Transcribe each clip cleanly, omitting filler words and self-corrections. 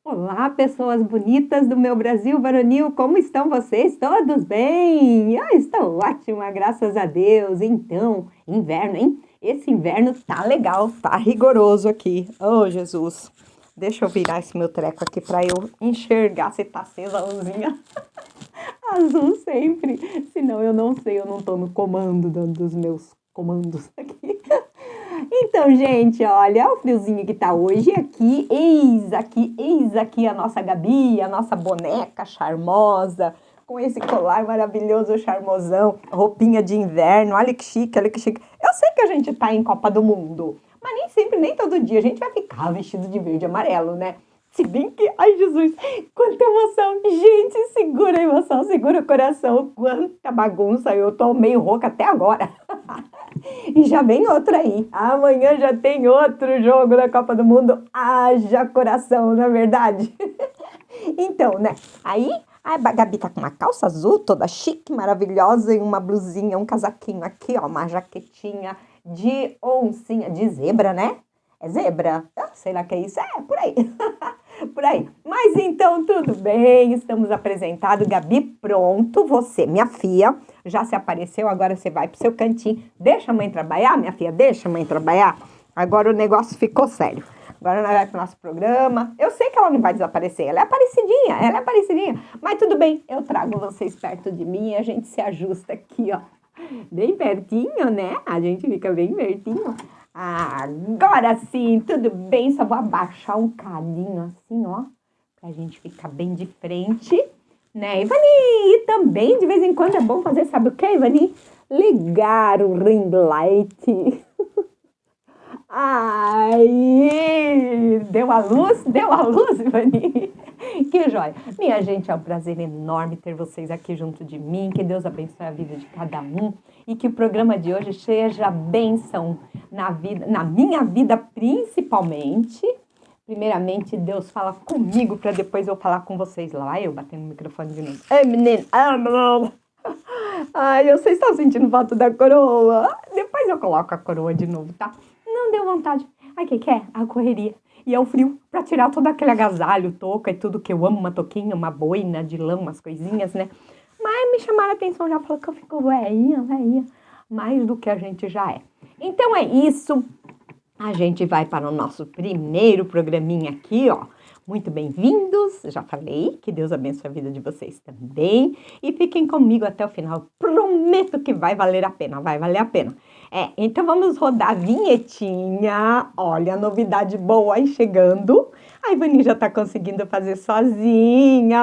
Olá, pessoas bonitas do meu Brasil varonil, como estão vocês? Todos bem? Estou ótima, graças a Deus. Então, inverno, hein? Esse inverno tá legal, tá rigoroso aqui. Oh, Jesus. Deixa eu virar esse meu treco aqui para eu enxergar se tá acesa a luzinha azul sempre. Senão eu não sei, eu não tô no comando dos meus comandos aqui. Então, gente, olha o friozinho que tá hoje eis aqui a nossa Gabi, a nossa boneca charmosa, com esse colar maravilhoso, charmosão, roupinha de inverno, olha que chique, olha que chique. Eu sei que a gente tá em Copa do Mundo, mas nem sempre, nem todo dia a gente vai ficar vestido de verde e amarelo, né? Se bem que, ai Jesus, quanta emoção. Gente, segura a emoção, segura o coração, quanta bagunça. Eu tô meio rouca até agora. E já vem outro aí. Amanhã já tem outro jogo da Copa do Mundo. Haja coração, não é verdade? Então, né? Aí a Gabi tá com uma calça azul, toda chique, maravilhosa, e uma blusinha, um casaquinho aqui, ó, uma jaquetinha de oncinha, de zebra, né? É zebra? Sei lá o que é isso. É, por aí. Por aí. Mas então, tudo bem, estamos apresentados. Gabi, pronto, você, minha filha, já se apareceu, agora você vai pro seu cantinho. Deixa a mãe trabalhar, minha filha, deixa a mãe trabalhar. Agora o negócio ficou sério. Agora nós vamos pro nosso programa. Eu sei que ela não vai desaparecer, ela é parecidinha. Mas tudo bem, eu trago vocês perto de mim e a gente se ajusta aqui, ó. Bem pertinho, né? A gente fica bem pertinho. Agora sim, tudo bem, só vou abaixar um cadinho assim, ó, pra gente ficar bem de frente, né, Ivani? E também, de vez em quando, é bom fazer, sabe o que, Ivani? Ligar o ring light. Ai, deu a luz, Ivani. Que joia. Minha gente, é um prazer enorme ter vocês aqui junto de mim. Que Deus abençoe a vida de cada um e que o programa de hoje seja bênção na vida, na minha vida principalmente. Primeiramente, Deus fala comigo para depois eu falar com vocês lá. Eu batendo no microfone de novo. Ei, menino. Ai, vocês estão sentindo falta da coroa? Depois eu coloco a coroa de novo, tá? Não deu vontade. Ai, que é? A correria. E é o frio, pra tirar todo aquele agasalho, touca e tudo que eu amo, uma touquinha, uma boina de lã, umas coisinhas, né? Mas me chamaram a atenção, já falou que eu fico velhinha, mais do que a gente já é. Então é isso, a gente vai para o nosso primeiro programinha aqui, ó. Muito bem-vindos, já falei, que Deus abençoe a vida de vocês também. E fiquem comigo até o final, prometo que vai valer a pena, vai valer a pena. Então vamos rodar a vinhetinha. Olha, novidade boa aí chegando. A Ivani já tá conseguindo fazer sozinha.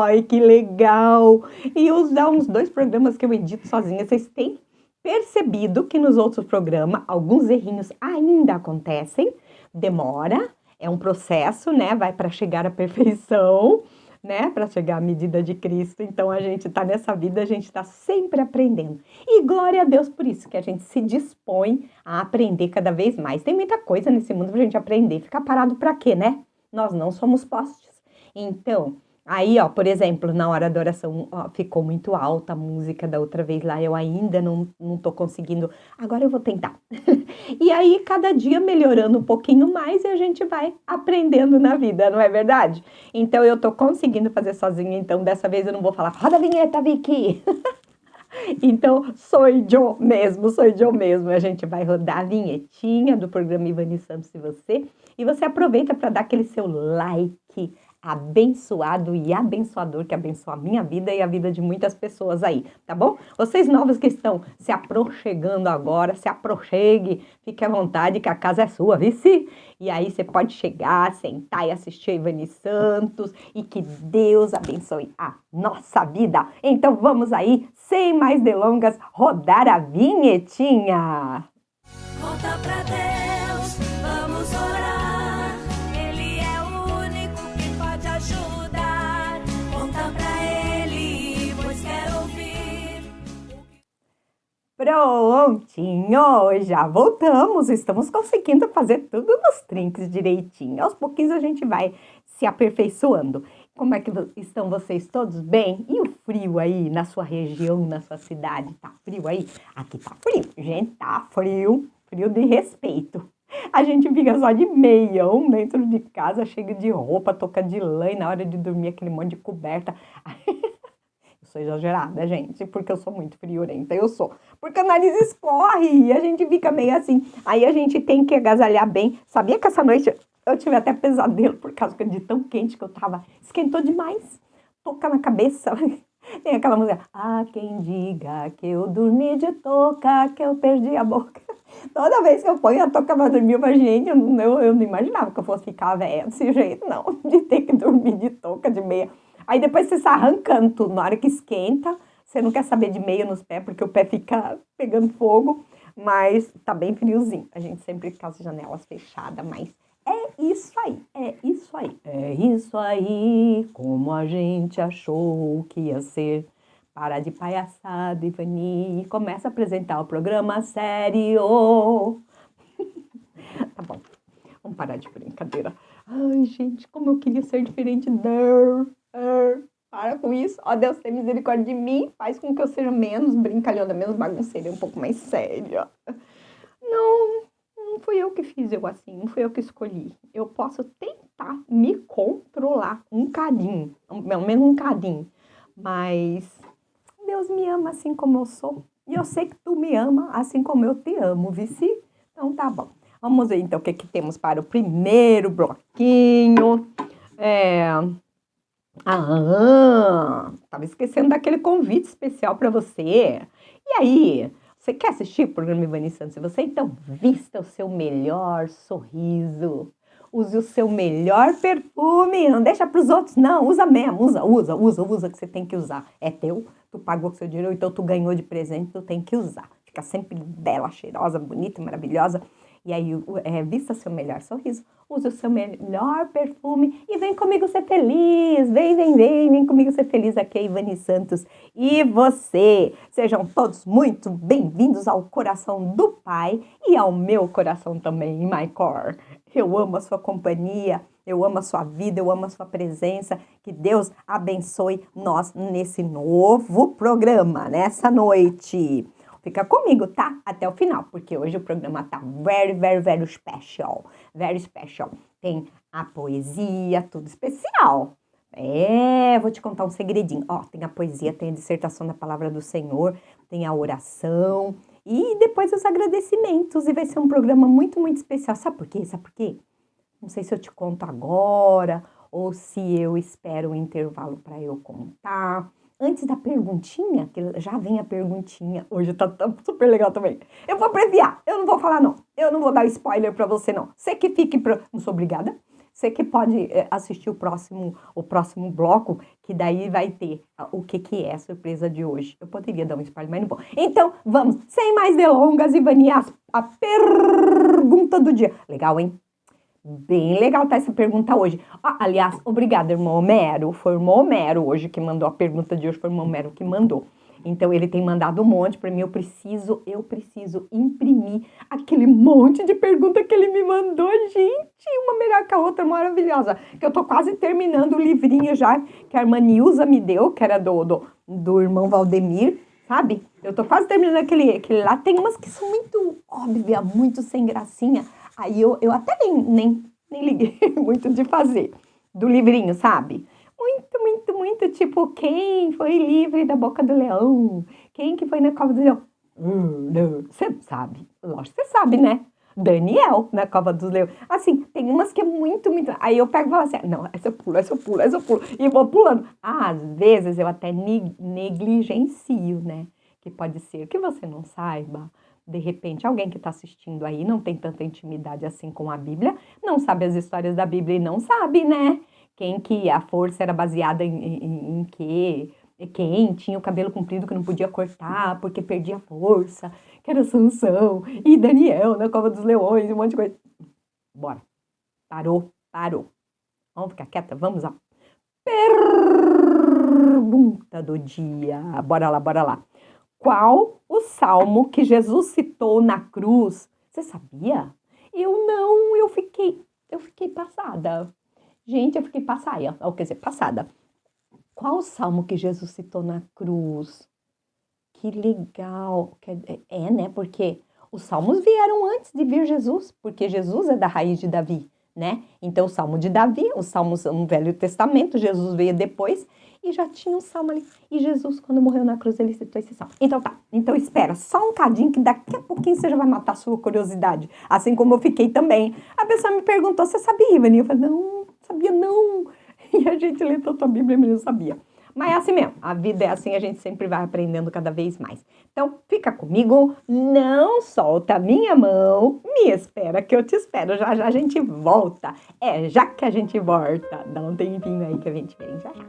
Ai, que legal. E usar uns 2 programas que eu edito sozinha. Vocês têm percebido que nos outros programas alguns errinhos ainda acontecem. Demora, é um processo, né? Vai para chegar à perfeição, né, para chegar à medida de Cristo. Então a gente está nessa vida, a gente está sempre aprendendo. E glória a Deus por isso, que a gente se dispõe a aprender cada vez mais. Tem muita coisa nesse mundo pra gente aprender. Ficar parado para quê, né? Nós não somos postes. Então, aí, ó, por exemplo, na hora da oração, ó, ficou muito alta a música da outra vez lá, eu ainda não tô conseguindo, agora eu vou tentar. E aí, cada dia melhorando um pouquinho mais e a gente vai aprendendo na vida, não é verdade? Então, eu tô conseguindo fazer sozinha, então dessa vez eu não vou falar, roda a vinheta, Vicky! Então, sou eu mesmo. A gente vai rodar a vinhetinha do programa Ivani Santos e você aproveita para dar aquele seu like abençoado e abençoador que abençoa a minha vida e a vida de muitas pessoas aí, tá bom? Vocês novos que estão se aproxegando agora, se aproxegue, fique à vontade que a casa é sua, vice? E aí você pode chegar, sentar e assistir a Ivani Santos e que Deus abençoe a nossa vida. Então vamos aí, sem mais delongas, rodar a vinhetinha. Conta pra Deus, vamos orar. Ele é o único que pode ajudar. Conta pra Ele, pois quer ouvir. Prontinho, já voltamos. Estamos conseguindo fazer tudo nos trinques direitinho. Aos pouquinhos a gente vai se aperfeiçoando. Como é que estão vocês todos bem? E o frio aí na sua região, na sua cidade? Tá frio aí? Aqui tá frio, gente, tá frio. Frio de respeito. A gente fica só de meião dentro de casa, cheio de roupa, touca de lã, e na hora de dormir aquele monte de coberta. Eu sou exagerada, gente, porque eu sou muito friorenta, eu sou. Porque o nariz escorre e a gente fica meio assim. Aí a gente tem que agasalhar bem. Sabia que essa noite eu tive até pesadelo por causa de tão quente que eu tava. Esquentou demais. Touca na cabeça. Tem aquela música. Ah, quem diga que eu dormi de touca, que eu perdi a boca. Toda vez que eu ponho a touca pra dormir, eu falo, gente, eu não imaginava que eu fosse ficar velha desse jeito, não. De ter que dormir de touca, de meia. Aí depois você sai arrancando tudo. Na hora que esquenta, você não quer saber de meia nos pés, porque o pé fica pegando fogo. Mas tá bem friozinho. A gente sempre fica com as janelas fechadas, mas é isso aí, é isso aí. É isso aí, como a gente achou que ia ser. Para de palhaçada, Ivani, e começa a apresentar o programa sério. Tá bom, vamos parar de brincadeira. Ai, gente, como eu queria ser diferente. Para com isso. Ó, Deus tem misericórdia de mim. Faz com que eu seja menos brincalhona, menos bagunceira, um pouco mais séria. Não fui eu que fiz eu assim, não fui eu que escolhi. Eu posso tentar me controlar um cadinho, pelo menos um cadinho. Mas Deus me ama assim como eu sou. E eu sei que tu me ama assim como eu te amo, Vici? Então tá bom. Vamos ver então o que temos para o primeiro bloquinho. Tava esquecendo daquele convite especial para você. E aí, você quer assistir o programa Ivani Santos? Se você então vista o seu melhor sorriso, use o seu melhor perfume, não deixa para os outros, não, usa mesmo, usa que você tem que usar. É teu, tu pagou com seu dinheiro, então tu ganhou de presente, tu tem que usar. Fica sempre bela, cheirosa, bonita, maravilhosa. E aí, vista seu melhor sorriso, use o seu melhor perfume e vem comigo ser feliz. Vem comigo ser feliz. Aqui é Ivani Santos e você. Sejam todos muito bem-vindos ao coração do Pai e ao meu coração também, My Core. Eu amo a sua companhia, eu amo a sua vida, eu amo a sua presença. Que Deus abençoe nós nesse novo programa, nessa noite. Fica comigo, tá? Até o final, porque hoje o programa tá very special. Very special. Tem a poesia, tudo especial. Vou te contar um segredinho. Ó, tem a poesia, tem a dissertação da palavra do Senhor, tem a oração e depois os agradecimentos. E vai ser um programa muito especial. Sabe por quê? Sabe por quê? Não sei se eu te conto agora ou se eu espero um intervalo para eu contar. Antes da perguntinha, que já vem a perguntinha, hoje tá super legal também. Eu vou abreviar, eu não vou falar não, eu não vou dar spoiler pra você não. Você que fique, não sou obrigada, você que pode assistir o próximo bloco, que daí vai ter o que é a surpresa de hoje. Eu poderia dar um spoiler, mas não vou. Então, vamos, sem mais delongas, Ivani, a pergunta do dia. Legal, hein? Bem legal tá essa pergunta hoje. Aliás, obrigada, irmão Homero. Foi o irmão Homero hoje que mandou a pergunta de hoje. Foi o irmão Homero que mandou. Então, ele tem mandado um monte para mim. Eu preciso imprimir aquele monte de pergunta que ele me mandou. Gente, uma melhor que a outra, maravilhosa. Que eu tô quase terminando o livrinho já que a irmã Nilza me deu, que era do irmão Valdemir, sabe? Eu tô quase terminando aquele lá. Tem umas que são muito óbvias, muito sem gracinha. Aí eu até nem liguei muito de fazer do livrinho, sabe? Muito, tipo, quem foi livre da boca do leão? Quem que foi na cova do leão? Você sabe, lógico que você sabe, né? Daniel, na cova dos leões. Assim, tem umas que é muito... Aí eu pego e falo assim, não, essa eu pulo. E vou pulando. Às vezes eu até negligencio, né? Que pode ser que você não saiba. De repente, alguém que está assistindo aí não tem tanta intimidade assim com a Bíblia, não sabe as histórias da Bíblia e não sabe, né? Quem que a força era baseada em quê? Quem tinha o cabelo comprido que não podia cortar porque perdia força, que era Sansão, e Daniel na cova dos leões, um monte de coisa. Bora. Parou. Vamos ficar quieta? Vamos lá. Pergunta do dia. Bora lá. Qual o salmo que Jesus citou na cruz? Você sabia? Eu não, eu fiquei passada. Gente, eu fiquei passada. Qual o salmo que Jesus citou na cruz? Que legal. Né? Porque Os salmos vieram antes de vir Jesus, porque Jesus é da raiz de Davi, né? Então, o Salmo de Davi, os salmos no Velho Testamento, Jesus veio depois e já tinha um salmo ali. E Jesus, quando morreu na cruz, ele citou esse salmo. Então tá, então espera só um cadinho que daqui a pouquinho você já vai matar a sua curiosidade, assim como eu fiquei também. A pessoa me perguntou, você sabia, Ivani? Eu falei, não, sabia não. E a gente lê tanto a Bíblia, mas não sabia. Mas é assim mesmo, a vida é assim, a gente sempre vai aprendendo cada vez mais. Então, fica comigo, não solta a minha mão, me espera que eu te espero, já já a gente volta. É, já que a gente volta, dá um tempinho aí que a gente vem já já.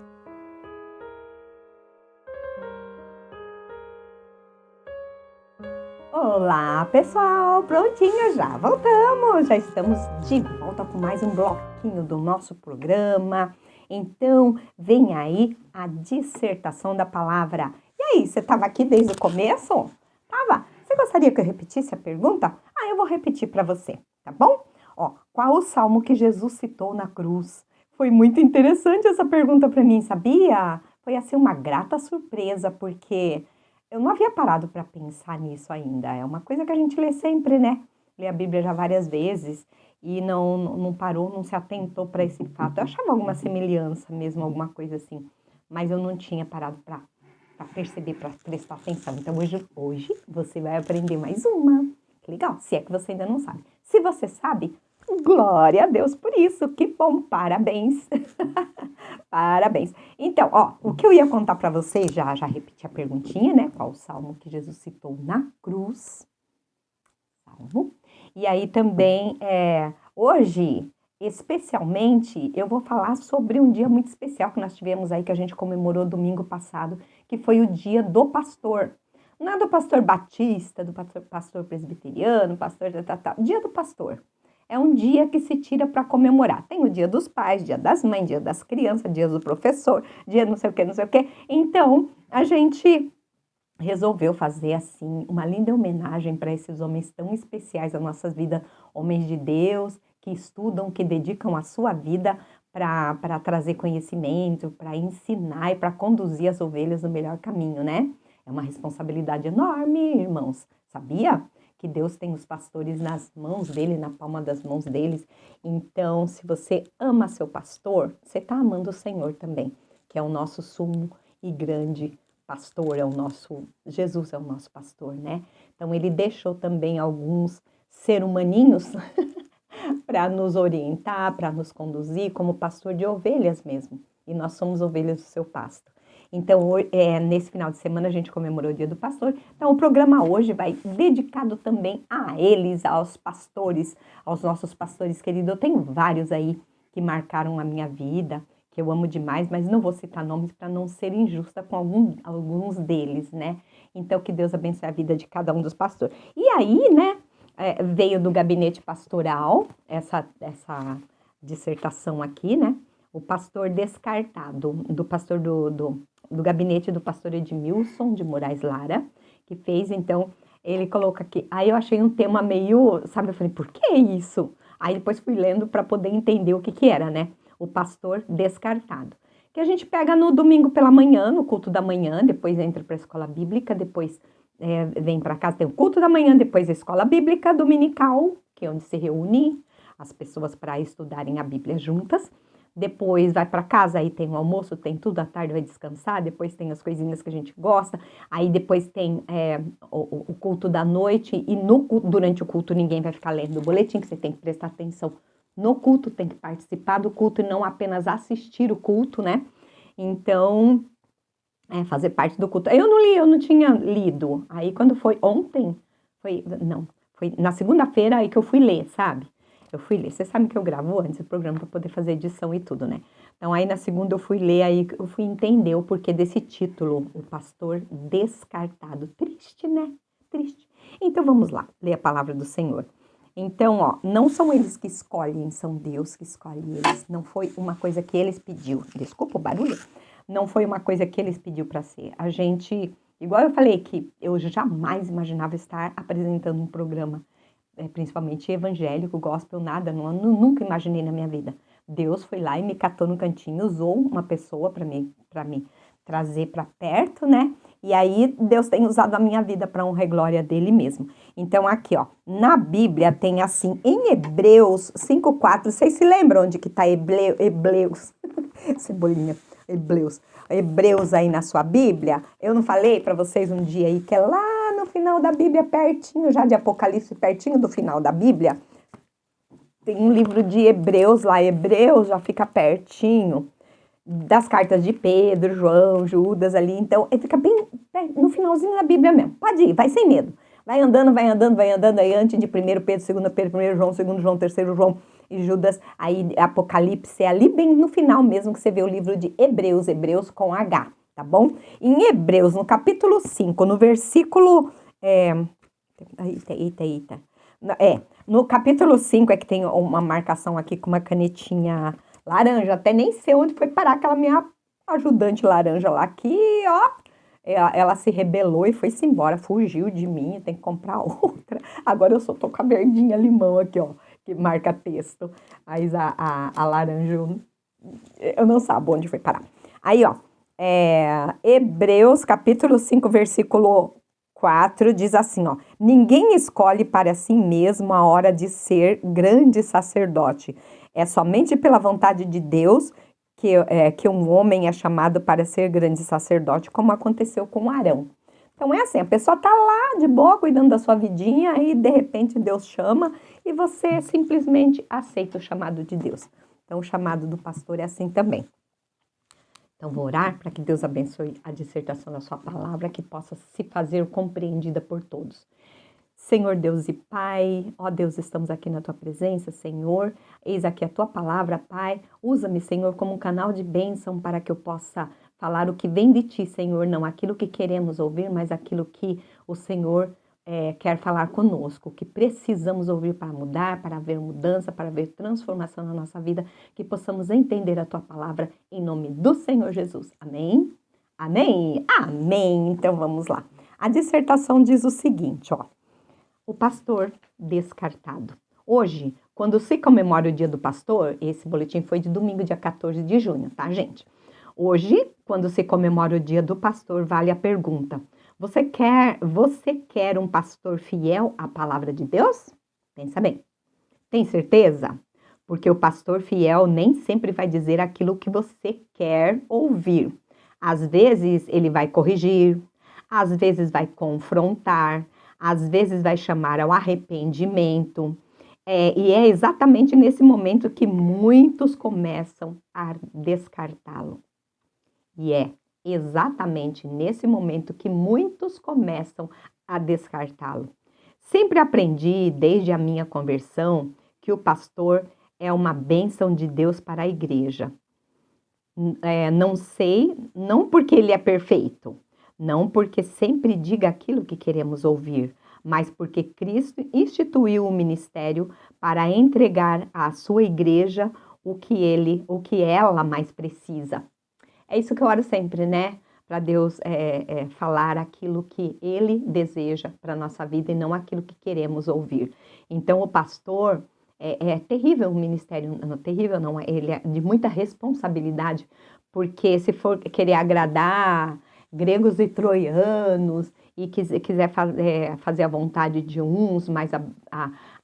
Olá, pessoal, prontinho, já voltamos, já estamos de volta com mais um bloquinho do nosso programa. Então, vem aí a dissertação da palavra. E aí, você estava aqui desde o começo? Tava? Você gostaria que eu repetisse a pergunta? Ah, eu vou repetir para você, tá bom? Ó, qual o salmo que Jesus citou na cruz? Foi muito interessante essa pergunta para mim, sabia? Foi assim uma grata surpresa, porque eu não havia parado para pensar nisso ainda. É uma coisa que a gente lê sempre, né? Lê a Bíblia já várias vezes e não parou, não se atentou para esse fato. Eu achava alguma semelhança mesmo, alguma coisa assim, mas eu não tinha parado para perceber, para prestar atenção. Então hoje você vai aprender mais uma. Que legal, se é que você ainda não sabe. Se você sabe, glória a Deus por isso, que bom, parabéns. Parabéns. Então, ó, o que eu ia contar para vocês, já repeti a perguntinha, né? Qual o salmo que Jesus citou na cruz? Salmo. E aí também, hoje, especialmente, eu vou falar sobre um dia muito especial que nós tivemos aí, que a gente comemorou domingo passado, que foi o dia do pastor. Não é do pastor batista, do pastor presbiteriano, dia do pastor. É um dia que se tira para comemorar. Tem o dia dos pais, dia das mães, dia das crianças, dia do professor, dia não sei o que, não sei o que. Então, a gente resolveu fazer, assim, uma linda homenagem para esses homens tão especiais da nossa vida, homens de Deus, que estudam, que dedicam a sua vida para trazer conhecimento, para ensinar e para conduzir as ovelhas no melhor caminho, né? É uma responsabilidade enorme, irmãos, sabia? Que Deus tem os pastores nas mãos dele, na palma das mãos deles. Então, se você ama seu pastor, você está amando o Senhor também, que é o nosso sumo e grande pastor, Jesus é o nosso pastor, né? Então, ele deixou também alguns ser humaninhos para nos orientar, para nos conduzir, como pastor de ovelhas mesmo. E nós somos ovelhas do seu pasto. Então, nesse final de semana a gente comemorou o Dia do Pastor. Então, o programa hoje vai dedicado também a eles, aos pastores, aos nossos pastores queridos. Eu tenho vários aí que marcaram a minha vida, que eu amo demais, mas não vou citar nomes para não ser injusta com alguns deles, né? Então, que Deus abençoe a vida de cada um dos pastores. E aí, né, veio do gabinete pastoral essa dissertação aqui, né? O pastor descartado, do pastor do gabinete do pastor Edmilson de Moraes Lara, que fez, então, ele coloca aqui. Aí eu achei um tema meio, sabe, eu falei, por que isso? Aí depois fui lendo para poder entender o que era, né? O pastor descartado. Que a gente pega no domingo pela manhã, no culto da manhã, depois entra para a escola bíblica, depois vem para casa, tem o culto da manhã, depois a escola bíblica dominical, que é onde se reúne as pessoas para estudarem a Bíblia juntas. Depois vai para casa, aí tem o almoço, tem tudo, à tarde vai descansar, depois tem as coisinhas que a gente gosta, aí depois tem o culto da noite, e durante o culto ninguém vai ficar lendo o boletim, que você tem que prestar atenção no culto, tem que participar do culto e não apenas assistir o culto, né? Então, fazer parte do culto. Eu não li, eu não tinha lido, aí quando foi ontem, foi na segunda-feira aí que eu fui ler, sabe? Eu fui ler, você sabe que eu gravo antes o programa para poder fazer edição e tudo, né? Então, aí na segunda eu fui ler, aí eu fui entender o porquê desse título, o pastor descartado. Triste, né? Triste. Então, vamos lá, ler a palavra do Senhor. Então, ó, não são eles que escolhem, são Deus que escolhe eles. Não foi uma coisa que eles pediu. Desculpa o barulho. Não foi uma coisa que eles pediu para ser. A gente, igual eu falei que eu jamais imaginava estar apresentando um programa principalmente evangélico, gospel, nada, nunca imaginei na minha vida. Deus foi lá e me catou no cantinho, usou uma pessoa para me trazer para perto, né? E aí Deus tem usado a minha vida para honra e glória dele mesmo. Então aqui, ó, na Bíblia tem assim, em Hebreus 5:4, vocês se lembram onde que tá Hebreus? Cebolinha, Hebreus aí na sua Bíblia? Eu não falei para vocês um dia aí que é lá no final da Bíblia, pertinho já de Apocalipse, pertinho do final da Bíblia? Tem um livro de Hebreus lá, Hebreus já fica pertinho das cartas de Pedro, João, Judas ali, então ele fica bem no finalzinho da Bíblia mesmo. Pode ir, vai sem medo. Vai andando aí antes de 1 Pedro, 2 Pedro, 1 João, 2 João, 3 João e Judas, aí Apocalipse, é ali bem no final mesmo que você vê o livro de Hebreus, Hebreus com H, tá bom? Em Hebreus, no capítulo 5, no versículo... no capítulo 5 é que tem uma marcação aqui com uma canetinha laranja, até nem sei onde foi parar aquela minha ajudante laranja lá, que, ó, ela se rebelou e foi-se embora, fugiu de mim, tem que comprar outra. Agora eu só tô com a verdinha limão aqui, ó, que marca texto. Mas a laranja, eu não sabe onde foi parar. Aí, ó, Hebreus, capítulo 5, versículo 4, diz assim, ó, ninguém escolhe para si mesmo a hora de ser grande sacerdote. É somente pela vontade de Deus que um homem é chamado para ser grande sacerdote, como aconteceu com Arão. Então é assim, a pessoa tá lá de boa, cuidando da sua vidinha, e de repente Deus chama e você simplesmente aceita o chamado de Deus. Então o chamado do pastor é assim também. Então vou orar para que Deus abençoe a dissertação da sua palavra, que possa se fazer compreendida por todos. Senhor Deus e Pai, ó Deus, estamos aqui na Tua presença, Senhor, eis aqui a Tua palavra, Pai, usa-me, Senhor, como um canal de bênção para que eu possa falar o que vem de Ti, Senhor, não aquilo que queremos ouvir, mas aquilo que o Senhor quer falar conosco, que precisamos ouvir para mudar, para ver mudança, para ver transformação na nossa vida, que possamos entender a Tua palavra em nome do Senhor Jesus. Amém? Amém? Amém! Então vamos lá. A dissertação diz o seguinte, ó. O pastor descartado. Hoje, quando se comemora o dia do pastor, esse boletim foi de domingo, dia 14 de junho, tá, gente? Hoje, quando se comemora o dia do pastor, vale a pergunta: você quer um pastor fiel à palavra de Deus? Pensa bem. Tem certeza? Porque o pastor fiel nem sempre vai dizer aquilo que você quer ouvir. Às vezes, ele vai corrigir, às vezes vai confrontar, às vezes vai chamar ao arrependimento, e é exatamente nesse momento que muitos começam a descartá-lo. E é exatamente nesse momento que muitos começam a descartá-lo. Sempre aprendi, desde a minha conversão, que o pastor é uma bênção de Deus para a igreja. Não sei, não porque ele é perfeito, não porque sempre diga aquilo que queremos ouvir, mas porque Cristo instituiu o ministério para entregar à sua igreja o que ela mais precisa. É isso que eu oro sempre, né? Para Deus falar aquilo que Ele deseja para a nossa vida e não aquilo que queremos ouvir. Então, o pastor é terrível o ministério, não terrível não, ele é de muita responsabilidade, porque se for querer agradar gregos e troianos e quiser fazer a vontade de uns mais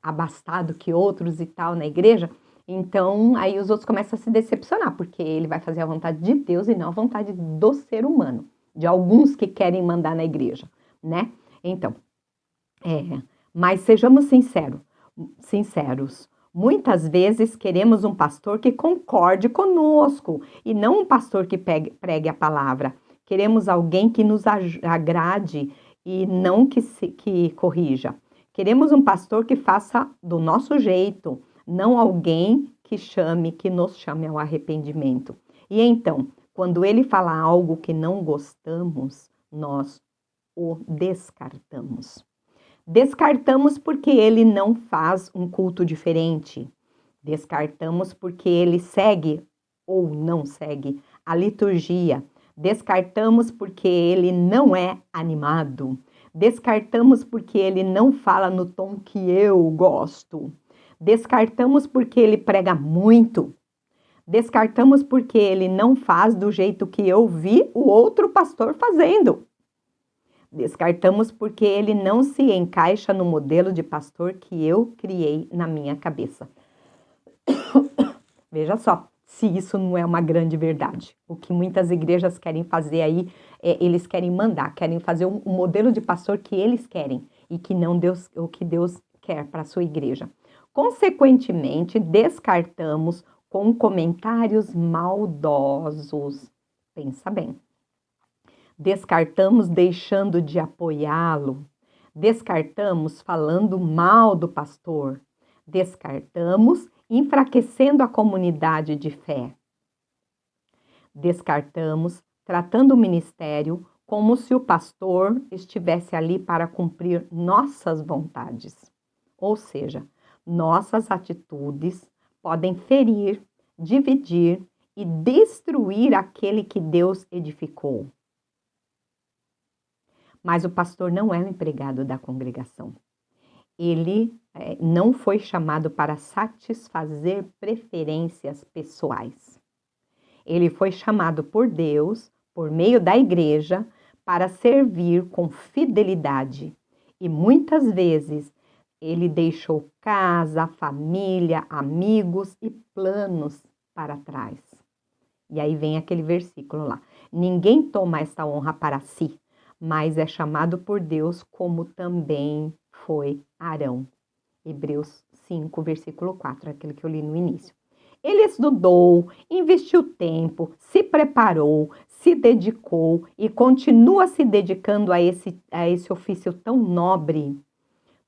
abastado que outros e tal na igreja, então aí os outros começam a se decepcionar, porque ele vai fazer a vontade de Deus e não a vontade do ser humano, de alguns que querem mandar na igreja, né? Então, mas sejamos sinceros, muitas vezes queremos um pastor que concorde conosco e não um pastor que pregue a palavra. Queremos alguém que nos agrade e não que corrija. Queremos um pastor que faça do nosso jeito, não alguém que nos chame ao arrependimento. E então, quando ele fala algo que não gostamos, nós o descartamos. Descartamos porque ele não faz um culto diferente. Descartamos porque ele segue ou não segue a liturgia. Descartamos porque ele não é animado. Descartamos porque ele não fala no tom que eu gosto. Descartamos porque ele prega muito. Descartamos porque ele não faz do jeito que eu vi o outro pastor fazendo. Descartamos porque ele não se encaixa no modelo de pastor que eu criei na minha cabeça. Veja só, se isso não é uma grande verdade. O que muitas igrejas querem fazer aí, eles querem mandar, querem fazer um modelo de pastor que eles querem e que não o que Deus quer para a sua igreja. Consequentemente, descartamos com comentários maldosos. Pensa bem. Descartamos deixando de apoiá-lo. Descartamos falando mal do pastor. Descartamos enfraquecendo a comunidade de fé. Descartamos tratando o ministério como se o pastor estivesse ali para cumprir nossas vontades. Ou seja, nossas atitudes podem ferir, dividir e destruir aquele que Deus edificou. Mas o pastor não é o empregado da congregação. Ele não foi chamado para satisfazer preferências pessoais. Ele foi chamado por Deus, por meio da igreja, para servir com fidelidade. E muitas vezes ele deixou casa, família, amigos e planos para trás. E aí vem aquele versículo lá. Ninguém toma esta honra para si, mas é chamado por Deus como também foi Arão. Hebreus 5, versículo 4, aquele que eu li no início. Ele estudou, investiu tempo, se preparou, se dedicou e continua se dedicando a esse ofício tão nobre.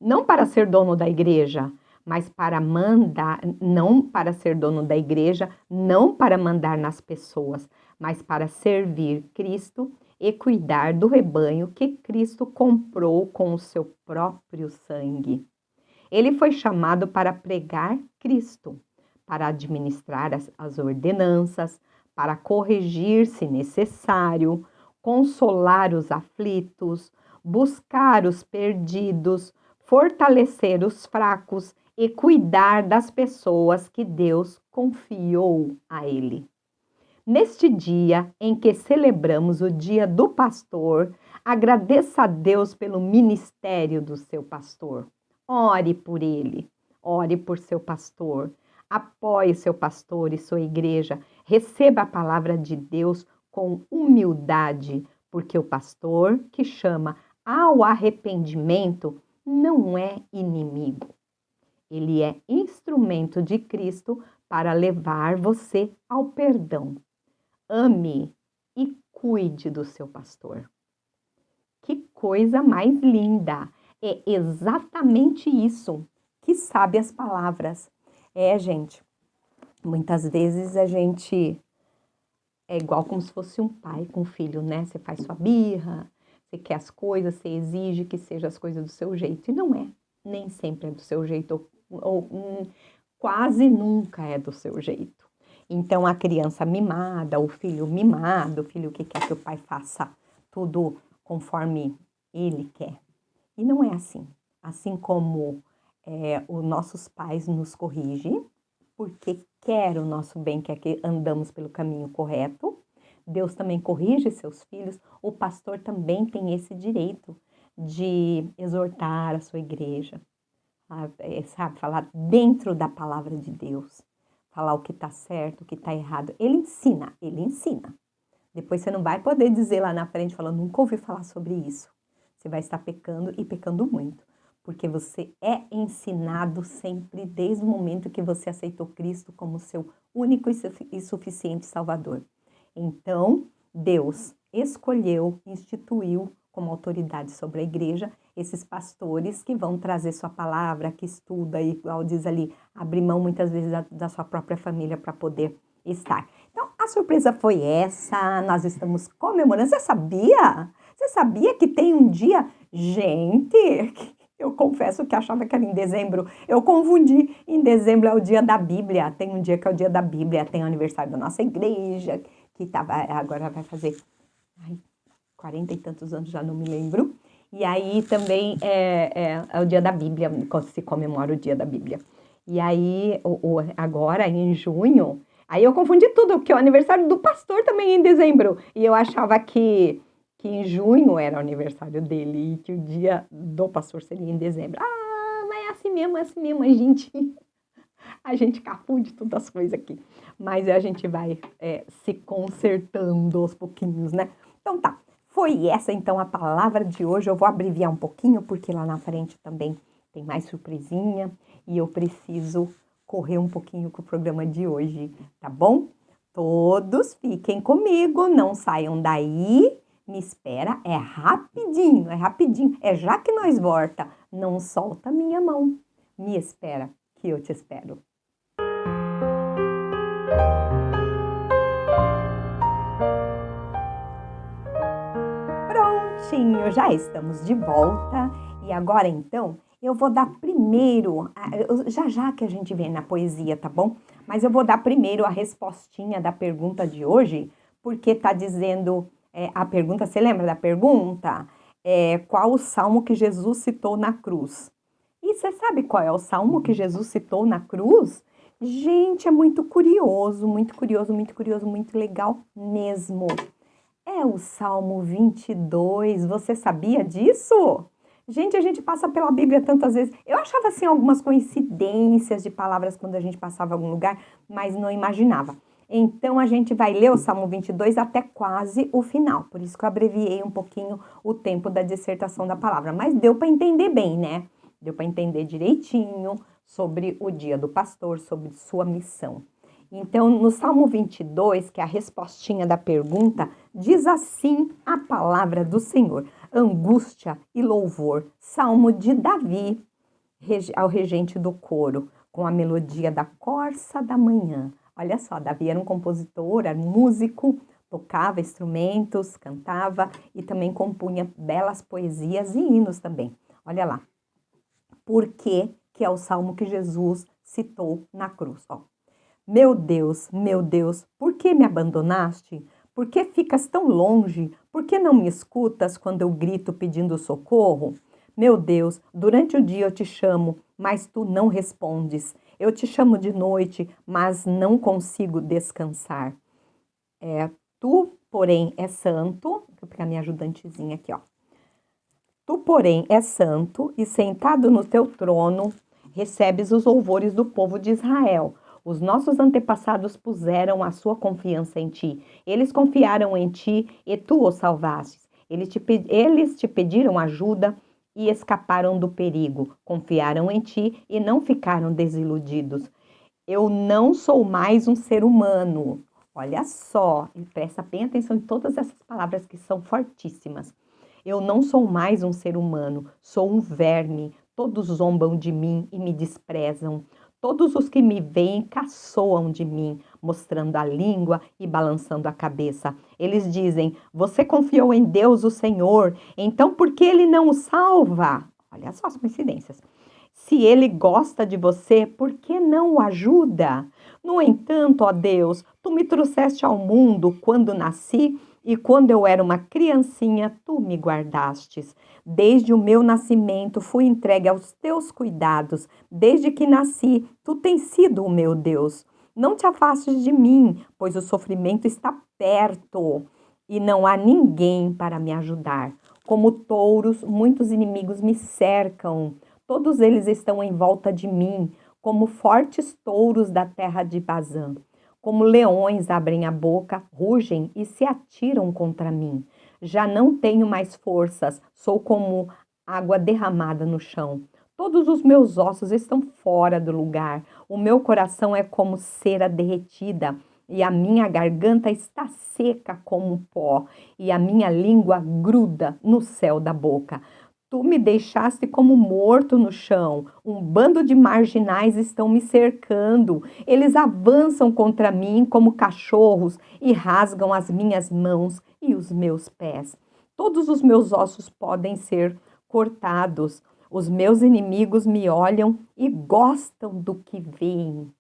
Não para ser dono da igreja, mas para mandar, não para ser dono da igreja, não para mandar nas pessoas, mas para servir Cristo e cuidar do rebanho que Cristo comprou com o seu próprio sangue. Ele foi chamado para pregar Cristo, para administrar as ordenanças, para corrigir se necessário, consolar os aflitos, buscar os perdidos, fortalecer os fracos e cuidar das pessoas que Deus confiou a ele. Neste dia em que celebramos o Dia do Pastor, agradeça a Deus pelo ministério do seu pastor. Ore por ele, ore por seu pastor, apoie seu pastor e sua igreja, receba a palavra de Deus com humildade, porque o pastor que chama ao arrependimento não é inimigo. Ele é instrumento de Cristo para levar você ao perdão. Ame e cuide do seu pastor. Que coisa mais linda! É exatamente isso que sabe as palavras. Gente, muitas vezes a gente é igual como se fosse um pai com um filho, né? Você faz sua birra, você quer as coisas, você exige que seja as coisas do seu jeito. E não é, nem sempre é do seu jeito, ou quase nunca é do seu jeito. Então, a criança mimada, o filho mimado, o filho que quer que o pai faça tudo conforme ele quer. E não é assim. Assim como os nossos pais nos corrigem, porque quer o nosso bem, quer que andamos pelo caminho correto, Deus também corrige seus filhos, o pastor também tem esse direito de exortar a sua igreja, sabe, falar dentro da palavra de Deus, falar o que está certo, o que está errado. Ele ensina, ele ensina. Depois você não vai poder dizer lá na frente, falando, nunca ouvi falar sobre isso. Você vai estar pecando e pecando muito, porque você é ensinado sempre desde o momento que você aceitou Cristo como seu único e suficiente Salvador. Então, Deus escolheu, instituiu como autoridade sobre a igreja esses pastores que vão trazer sua palavra, que estuda e, igual diz ali, abre mão muitas vezes da sua própria família para poder estar. Então, a surpresa foi essa, nós estamos comemorando. Você sabia? Você sabia que tem um dia? Gente, eu confesso que achava que era em dezembro. Eu confundi. Em dezembro é o dia da Bíblia. Tem um dia que é o dia da Bíblia. Tem o aniversário da nossa igreja, que agora vai fazer 40 e tantos anos, já não me lembro. E aí também é o dia da Bíblia, quando se comemora o dia da Bíblia. E aí, agora em junho, Aí eu confundi tudo, porque o aniversário do pastor também é em dezembro. E eu achava que em junho era o aniversário dele e que o dia do pastor seria em dezembro. Ah, mas é assim mesmo, a gente confunde todas as coisas aqui. Mas a gente vai se consertando aos pouquinhos, né? Então tá, foi essa então a palavra de hoje. Eu vou abreviar um pouquinho, porque lá na frente também tem mais surpresinha e eu preciso correr um pouquinho com o programa de hoje, tá bom? Todos fiquem comigo, não saiam daí, me espera, é rapidinho, é já que nós volta, não solta minha mão, me espera, que eu te espero. Prontinho, já estamos de volta e agora então eu vou dar primeiro, já que a gente vem na poesia, tá bom? Mas eu vou dar primeiro a respostinha da pergunta de hoje, porque tá dizendo, a pergunta, você lembra da pergunta? Qual o salmo que Jesus citou na cruz? E você sabe qual é o salmo que Jesus citou na cruz? Gente, é muito curioso, muito legal mesmo. É o Salmo 22, você sabia disso? Gente, a gente passa pela Bíblia tantas vezes. Eu achava assim algumas coincidências de palavras quando a gente passava em algum lugar, mas não imaginava. Então a gente vai ler o Salmo 22 até quase o final. Por isso que eu abreviei um pouquinho o tempo da dissertação da palavra. Mas deu para entender bem, né? Deu para entender direitinho sobre o dia do pastor, sobre sua missão. Então, no Salmo 22, que é a respostinha da pergunta, diz assim a palavra do Senhor: angústia e louvor, salmo de Davi, ao regente do coro, com a melodia da corça da manhã. Olha só, Davi era um compositor, era um músico, tocava instrumentos, cantava e também compunha belas poesias e hinos também. Olha lá. Por que é o salmo que Jesus citou na cruz? Ó. Meu Deus, por que me abandonaste? Por que ficas tão longe? Por que não me escutas quando eu grito pedindo socorro? Meu Deus, durante o dia eu te chamo, mas tu não respondes. Eu te chamo de noite, mas não consigo descansar. Tu, porém, és santo. Vou pegar minha ajudantezinha aqui, ó. Tu, porém, és santo e sentado no teu trono, recebes os louvores do povo de Israel. Os nossos antepassados puseram a sua confiança em ti. Eles confiaram em ti e tu os salvastes. Eles te pediram ajuda e escaparam do perigo. Confiaram em ti e não ficaram desiludidos. Eu não sou mais um ser humano. Olha só, e presta bem atenção em todas essas palavras que são fortíssimas. Eu não sou mais um ser humano, sou um verme. Todos zombam de mim e me desprezam. Todos os que me veem caçoam de mim, mostrando a língua e balançando a cabeça. Eles dizem, você confiou em Deus, o Senhor, então por que Ele não o salva? Olha só as coincidências. Se Ele gosta de você, por que não o ajuda? No entanto, ó Deus, Tu me trouxeste ao mundo quando nasci e quando eu era uma criancinha, Tu me guardastes. Desde o meu nascimento fui entregue aos teus cuidados. Desde que nasci, tu tens sido o meu Deus. Não te afastes de mim, pois o sofrimento está perto e não há ninguém para me ajudar. Como touros, muitos inimigos me cercam. Todos eles estão em volta de mim, como fortes touros da terra de Bazã. Como leões abrem a boca, rugem e se atiram contra mim. Já não tenho mais forças, sou como água derramada no chão. Todos os meus ossos estão fora do lugar. O meu coração é como cera derretida e a minha garganta está seca como pó e a minha língua gruda no céu da boca. Tu me deixaste como morto no chão. Um bando de marginais estão me cercando. Eles avançam contra mim como cachorros e rasgam as minhas mãos e os meus pés. Todos os meus ossos podem ser cortados. Os meus inimigos me olham e gostam do que veem.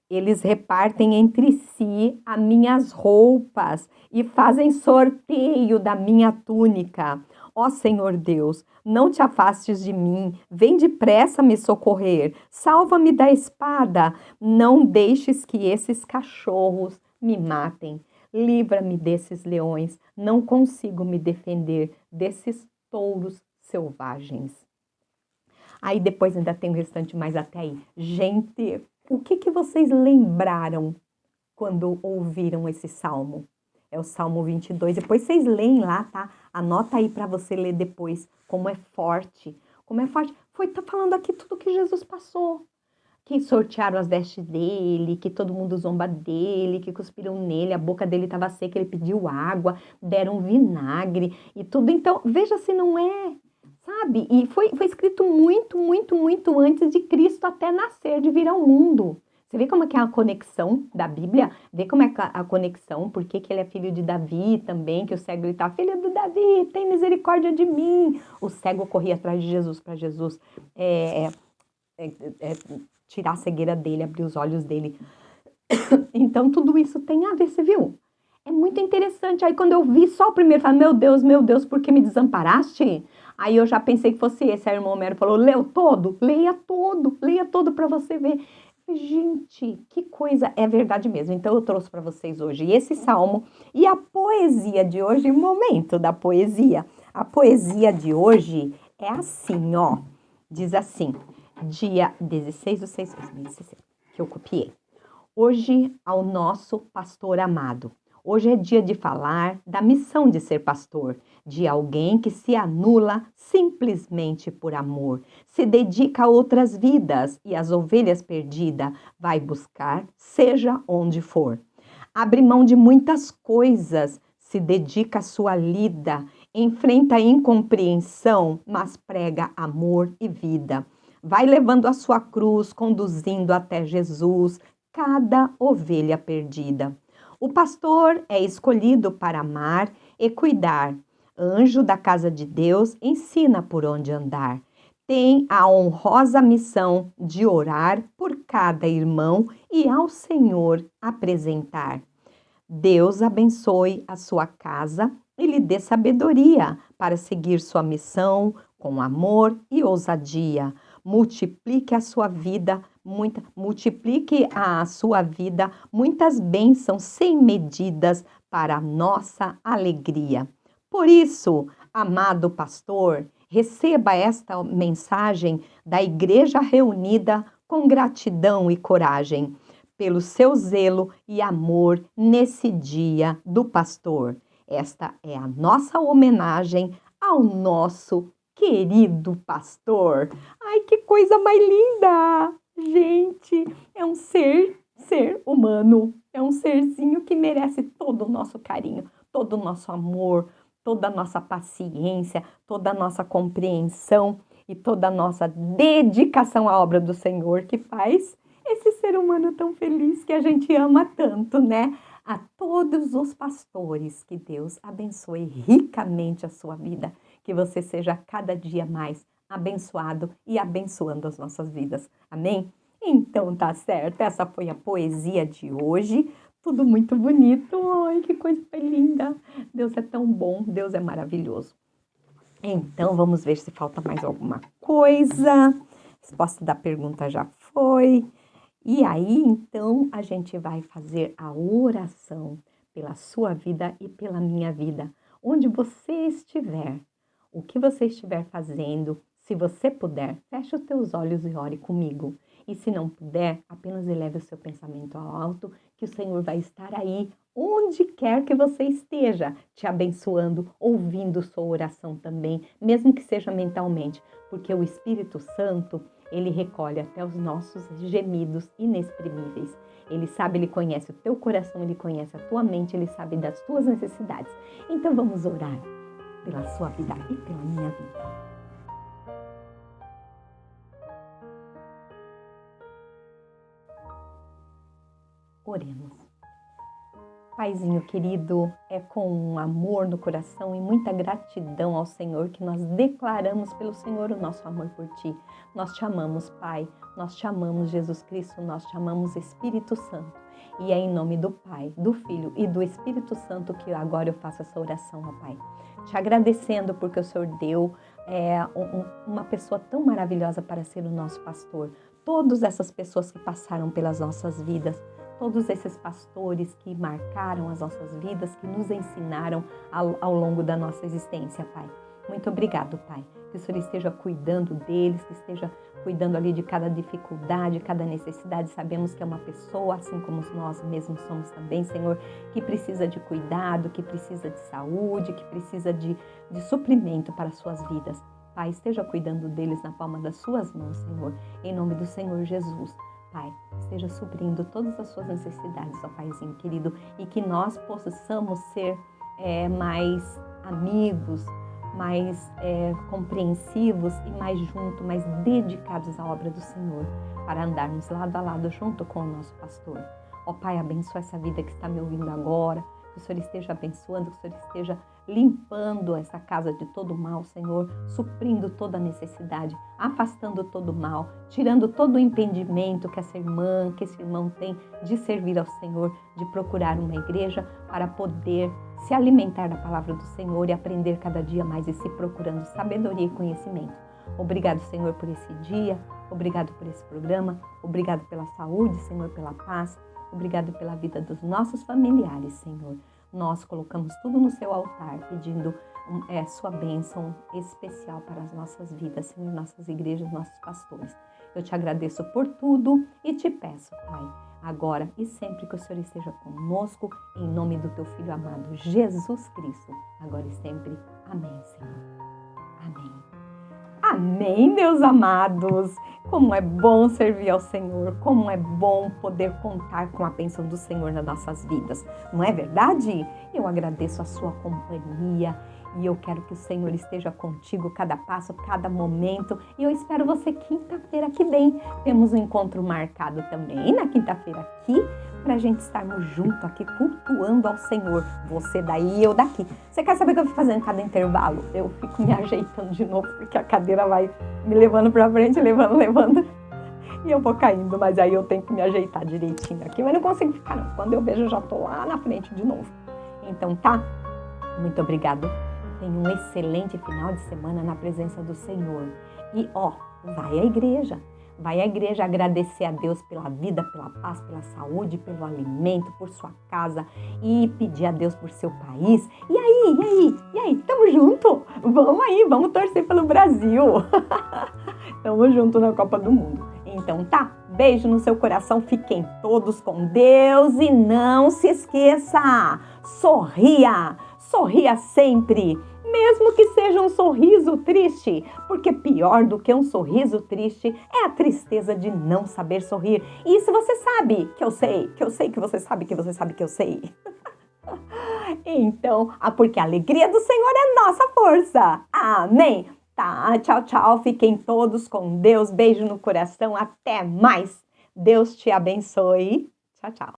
Eles repartem entre si as minhas roupas e fazem sorteio da minha túnica. Ó Senhor Deus, não te afastes de mim, vem depressa me socorrer, salva-me da espada, não deixes que esses cachorros me matem. Livra-me desses leões, não consigo me defender desses touros selvagens. Aí depois ainda tem o restante mais até aí. Gente, o que vocês lembraram quando ouviram esse salmo? É o Salmo 22. Depois vocês leem lá, tá? Anota aí para você ler depois como é forte. Como é forte. Tá falando aqui tudo que Jesus passou. Que sortearam as vestes dele, que todo mundo zomba dele, que cuspiram nele, a boca dele estava seca, ele pediu água, deram vinagre e tudo. Então, veja se não é, sabe? E foi escrito muito, muito, muito antes de Cristo até nascer, de vir ao mundo. Você vê como é que é a conexão da Bíblia? Vê como é a conexão, por que ele é filho de Davi também, que o cego gritava, filho do Davi, tem misericórdia de mim. O cego corria atrás de Jesus, para Jesus tirar a cegueira dele, abrir os olhos dele. Então, tudo isso tem a ver, você viu? É muito interessante. Aí, quando eu vi só o primeiro, eu falei, meu Deus, por que me desamparaste? Aí, eu já pensei que fosse esse. Aí, o irmão Homero falou, leu todo? Leia todo para você ver. Gente, que coisa, é verdade mesmo. Então, eu trouxe para vocês hoje esse salmo e a poesia de hoje, o momento da poesia. A poesia de hoje é assim, ó. Diz assim, dia 16/6/2016, que eu copiei. Hoje, ao nosso pastor amado. Hoje é dia de falar da missão de ser pastor, de alguém que se anula simplesmente por amor, se dedica a outras vidas e as ovelhas perdidas vai buscar, seja onde for. Abre mão de muitas coisas, se dedica à sua lida, enfrenta a incompreensão, mas prega amor e vida. Vai levando a sua cruz, conduzindo até Jesus, cada ovelha perdida. O pastor é escolhido para amar e cuidar. Anjo da casa de Deus, ensina por onde andar. Tem a honrosa missão de orar por cada irmão e ao Senhor apresentar. Deus abençoe a sua casa e lhe dê sabedoria para seguir sua missão com amor e ousadia. Multiplique a sua vida, muitas bênçãos sem medidas para a nossa alegria. Por isso, amado pastor, receba esta mensagem da igreja reunida com gratidão e coragem, pelo seu zelo e amor nesse dia do pastor. Esta é a nossa homenagem ao nosso querido pastor. Ai, que coisa mais linda! Gente, é um ser humano, é um serzinho que merece todo o nosso carinho, todo o nosso amor, toda a nossa paciência, toda a nossa compreensão e toda a nossa dedicação à obra do Senhor que faz esse ser humano tão feliz que a gente ama tanto, né? A todos os pastores, que Deus abençoe ricamente a sua vida, que você seja cada dia mais abençoado e abençoando as nossas vidas. Amém? Então tá certo, essa foi a poesia de hoje. Tudo muito bonito. Ai, que coisa linda. Deus é tão bom, Deus é maravilhoso. Então, vamos ver se falta mais alguma coisa. A resposta da pergunta já foi. E aí, então, a gente vai fazer a oração pela sua vida e pela minha vida. Onde você estiver, o que você estiver fazendo, se você puder, feche os teus olhos e ore comigo. E se não puder, apenas eleve o seu pensamento ao alto, que o Senhor vai estar aí, onde quer que você esteja, te abençoando, ouvindo sua oração também, mesmo que seja mentalmente, porque o Espírito Santo, ele recolhe até os nossos gemidos inexprimíveis. Ele sabe, ele conhece o teu coração, ele conhece a tua mente, ele sabe das tuas necessidades. Então vamos orar pela sua vida e pela minha vida. Oremos. Paizinho querido, é com um amor no coração e muita gratidão ao Senhor que nós declaramos pelo Senhor o nosso amor por Ti. Nós te amamos, Pai, nós te amamos, Jesus Cristo, nós te amamos, Espírito Santo. E é em nome do Pai, do Filho e do Espírito Santo que agora eu faço essa oração, ó Pai. Te agradecendo porque o Senhor deu uma pessoa tão maravilhosa para ser o nosso pastor. Todas essas pessoas que passaram pelas nossas vidas, todos esses pastores que marcaram as nossas vidas, que nos ensinaram ao longo da nossa existência, Pai. Muito obrigado, Pai. Que o Senhor esteja cuidando deles, que esteja cuidando ali de cada dificuldade, cada necessidade. Sabemos que é uma pessoa, assim como nós mesmos somos também, Senhor, que precisa de cuidado, que precisa de saúde, que precisa de suprimento para as suas vidas. Pai, esteja cuidando deles na palma das suas mãos, Senhor, em nome do Senhor Jesus. Pai, esteja suprindo todas as suas necessidades, ó Paizinho querido, e que nós possamos ser mais amigos, mais compreensivos e mais juntos, mais dedicados à obra do Senhor, para andarmos lado a lado junto com o nosso pastor. Ó Pai, abençoa essa vida que está me ouvindo agora, que o Senhor esteja abençoando, que o Senhor esteja limpando essa casa de todo mal, Senhor, suprindo toda necessidade, afastando todo mal, tirando todo o impedimento que essa irmã, que esse irmão tem de servir ao Senhor, de procurar uma igreja para poder se alimentar da palavra do Senhor e aprender cada dia mais e se procurando sabedoria e conhecimento. Obrigado, Senhor, por esse dia, obrigado por esse programa, obrigado pela saúde, Senhor, pela paz, obrigado pela vida dos nossos familiares, Senhor. Nós colocamos tudo no seu altar, pedindo sua bênção especial para as nossas vidas, Senhor, nossas igrejas, nossos pastores. Eu te agradeço por tudo e te peço, Pai, agora e sempre que o Senhor esteja conosco, em nome do teu Filho amado, Jesus Cristo, agora e sempre. Amém, Senhor. Amém. Amém, meus amados! Como é bom servir ao Senhor, como é bom poder contar com a bênção do Senhor nas nossas vidas, não é verdade? Eu agradeço a sua companhia e eu quero que o Senhor esteja contigo cada passo, cada momento. E eu espero você quinta-feira que vem. Temos um encontro marcado também na quinta-feira aqui, para a gente estarmos juntos aqui cultuando ao Senhor. Você daí e eu daqui. Você quer saber o que eu fico fazendo em cada intervalo? Eu fico me ajeitando de novo, porque a cadeira vai me levando para frente, levando. E eu vou caindo, mas aí eu tenho que me ajeitar direitinho aqui. Mas não consigo ficar não. Quando eu vejo, eu já tô lá na frente de novo. Então tá? Muito obrigado. Tenha um excelente final de semana na presença do Senhor. E vai à igreja. Vai à igreja agradecer a Deus pela vida, pela paz, pela saúde, pelo alimento, por sua casa e pedir a Deus por seu país. E aí? Tamo junto? Vamos aí, vamos torcer pelo Brasil. Tamo junto na Copa do Mundo. Então tá, beijo no seu coração, fiquem todos com Deus e não se esqueça, sorria sempre. Mesmo que seja um sorriso triste, porque pior do que um sorriso triste é a tristeza de não saber sorrir. E isso você sabe que eu sei que você sabe que eu sei. Então, porque a alegria do Senhor é nossa força. Amém. Tá, tchau, fiquem todos com Deus. Beijo no coração, até mais. Deus te abençoe. Tchau.